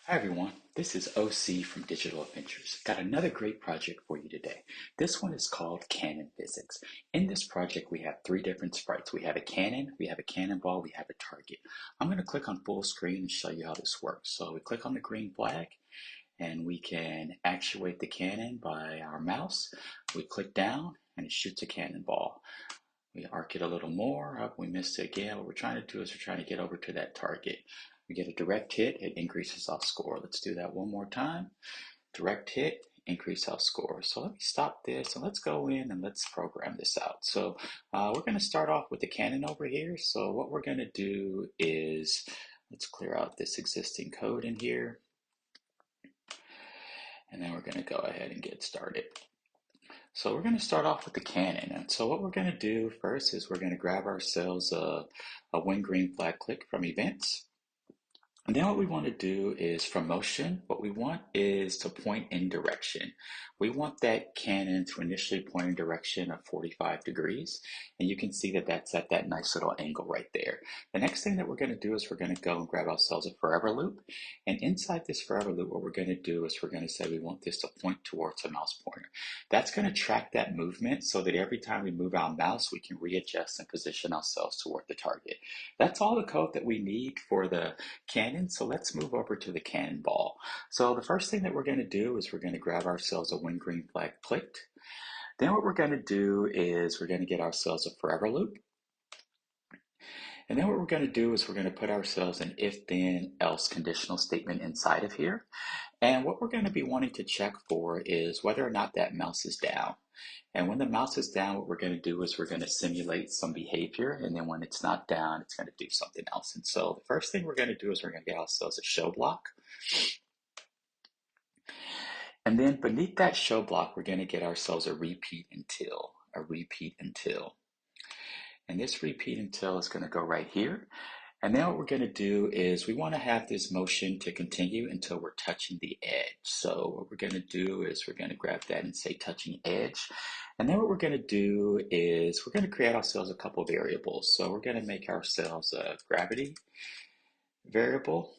Hi everyone, this is OC from Digital Adventures. Got another great project for you today. This one is called Cannon Physics. In this project we have three different sprites. We have a cannon, we have a cannonball, we have a target. I'm going to click on full screen and show you how this works. So we click on the green flag and we can actuate the cannon by our mouse. We click down and it shoots a cannonball. We arc it a little more, up, we missed it again. What we're trying to do is we're trying to get over to that target. We get a direct hit, it increases our score. Let's do that one more time. Direct hit, increase our score. So let me stop this and let's go in and let's program this out. So we're going to start off with the cannon over here. So what we're going to do is, let's clear out this existing code in here. And then we're going to go ahead and get started. So we're going to start off with the cannon. And so what we're going to do first is we're going to grab ourselves a when green flag click from events. And then what we want to do is from motion, what we want is to point in direction. We want that cannon to initially point in direction of 45 degrees. And you can see that that's at that nice little angle right there. The next thing that we're going to do is we're going to go and grab ourselves a forever loop. And inside this forever loop, what we're going to do is we're going to say we want this to point towards a mouse pointer. That's going to track that movement so that every time we move our mouse, we can readjust and position ourselves toward the target. That's all the code that we need for the cannon. So let's move over to the cannonball. So the first thing that we're going to do is we're going to grab ourselves a when green flag clicked. Then what we're going to do is we're going to get ourselves a forever loop. And then what we're going to do is we're going to put ourselves an if then else conditional statement inside of here. And what we're going to be wanting to check for is whether or not that mouse is down. And when the mouse is down, what we're going to do is we're going to simulate some behavior. And then when it's not down, it's going to do something else. And so the first thing we're going to do is we're going to get ourselves a show block. And then beneath that show block, we're going to get ourselves a repeat until. And this repeat until is going to go right here. And then what we're going to do is we want to have this motion to continue until we're touching the edge. So what we're going to do is we're going to grab that and say touching edge. And then what we're going to do is we're going to create ourselves a couple of variables. So we're going to make ourselves a gravity variable.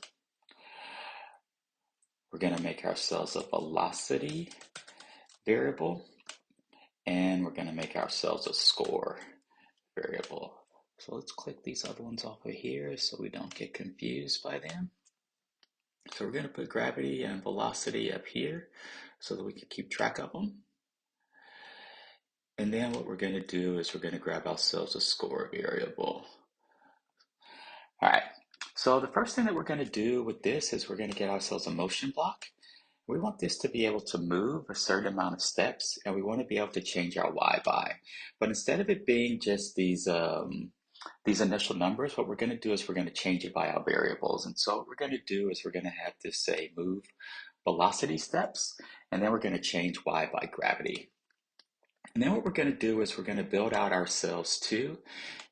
We're going to make ourselves a velocity variable. And we're going to make ourselves a score variable. So let's click these other ones off of here so we don't get confused by them. So we're going to put gravity and velocity up here so that we can keep track of them. And then what we're going to do is we're going to grab ourselves a score variable. All right, so the first thing that we're going to do with this is we're going to get ourselves a motion block. We want this to be able to move a certain amount of steps, and we want to be able to change our y by. But instead of it being just these initial numbers, what we're going to do is we're going to change it by our variables. And so what we're going to do is we're going to have this say move velocity steps, and then we're going to change y by gravity. And then what we're going to do is we're going to build out ourselves two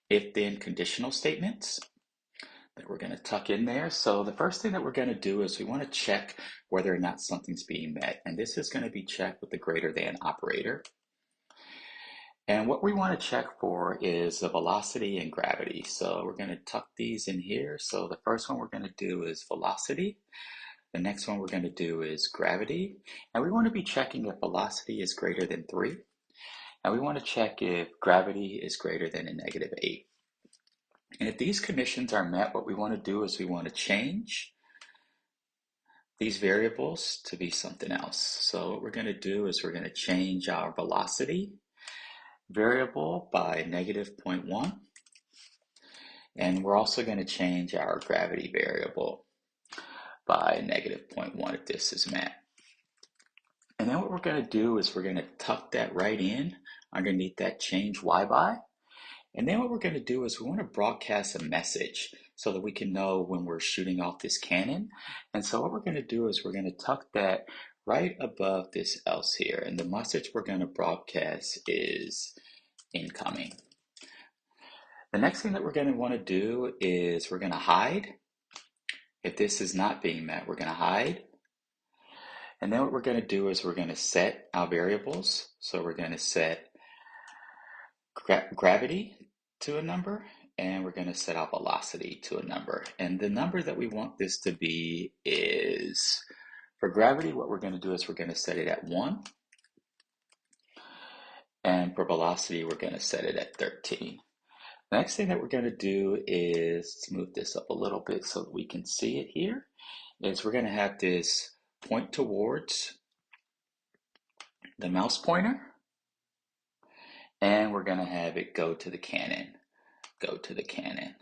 if-then conditional statements that we're going to tuck in there. So the first thing that we're going to do is we want to check whether or not something's being met. And this is going to be checked with the greater than operator. And what we want to check for is the velocity and gravity. So we're going to tuck these in here. So the first one we're going to do is velocity. The next one we're going to do is gravity. And we want to be checking if velocity is greater than 3. And we want to check if gravity is greater than a -8. And if these conditions are met, what we want to do is we want to change these variables to be something else. So what we're going to do is we're going to change our velocity variable by -0.1. And we're also going to change our gravity variable by -0.1 if this is met. And then what we're going to do is we're going to tuck that right in underneath that change y by. And then what we're going to do is we want to broadcast a message so that we can know when we're shooting off this cannon. And so what we're going to do is we're going to tuck that right above this else here. And the message we're going to broadcast is incoming. The next thing that we're going to want to do is we're going to hide. If this is not being met, we're going to hide. And then what we're going to do is we're going to set our variables. So we're going to set gravity to a number, and we're going to set our velocity to a number. And the number that we want this to be is, for gravity, what we're going to do is we're going to set it at 1. And for velocity, we're going to set it at 13. The next thing that we're going to do is, let's move this up a little bit so that we can see it here, is we're going to have this point towards the mouse pointer, and we're going to have it go to the cannon. Go to the cannon.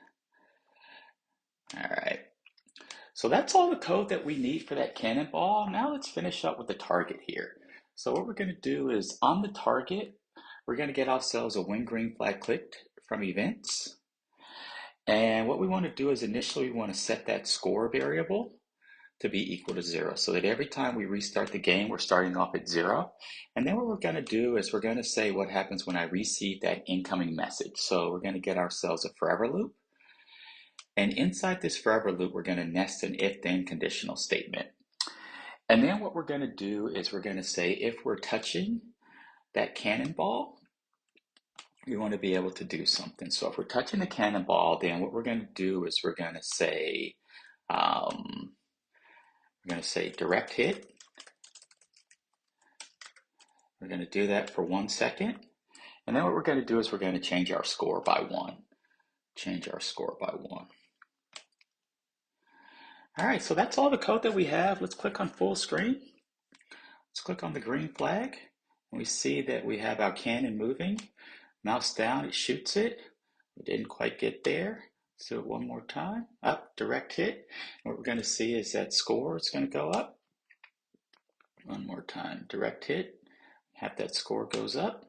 All right. So that's all the code that we need for that cannonball. Now let's finish up with the target here. So what we're going to do is on the target, we're going to get ourselves a when green flag clicked from events. And what we want to do is initially we want to set that score variable to be equal to 0, so that every time we restart the game, we're starting off at 0. And then what we're going to do is we're going to say what happens when I receive that incoming message. So we're going to get ourselves a forever loop. And inside this forever loop, we're going to nest an if-then conditional statement. And then what we're going to do is we're going to say if we're touching that cannonball, we want to be able to do something. So if we're touching the cannonball, then what we're going to do is we're going to say direct hit. We're going to do that for 1 second. And then what we're going to do is we're going to change our score by 1. Change our score by 1. All right, so that's all the code that we have. Let's click on full screen. Let's click on the green flag. And we see that we have our cannon moving. Mouse down, it shoots it. We didn't quite get there. Let's do it one more time. Up, direct hit. And what we're going to see is that score is going to go up. One more time, direct hit. Have that score goes up.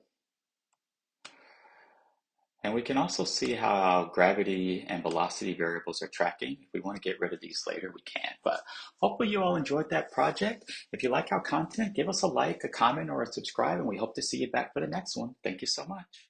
And we can also see how our gravity and velocity variables are tracking. If we want to get rid of these later, we can. But hopefully you all enjoyed that project. If you like our content, give us a like, a comment, or a subscribe, and we hope to see you back for the next one. Thank you so much.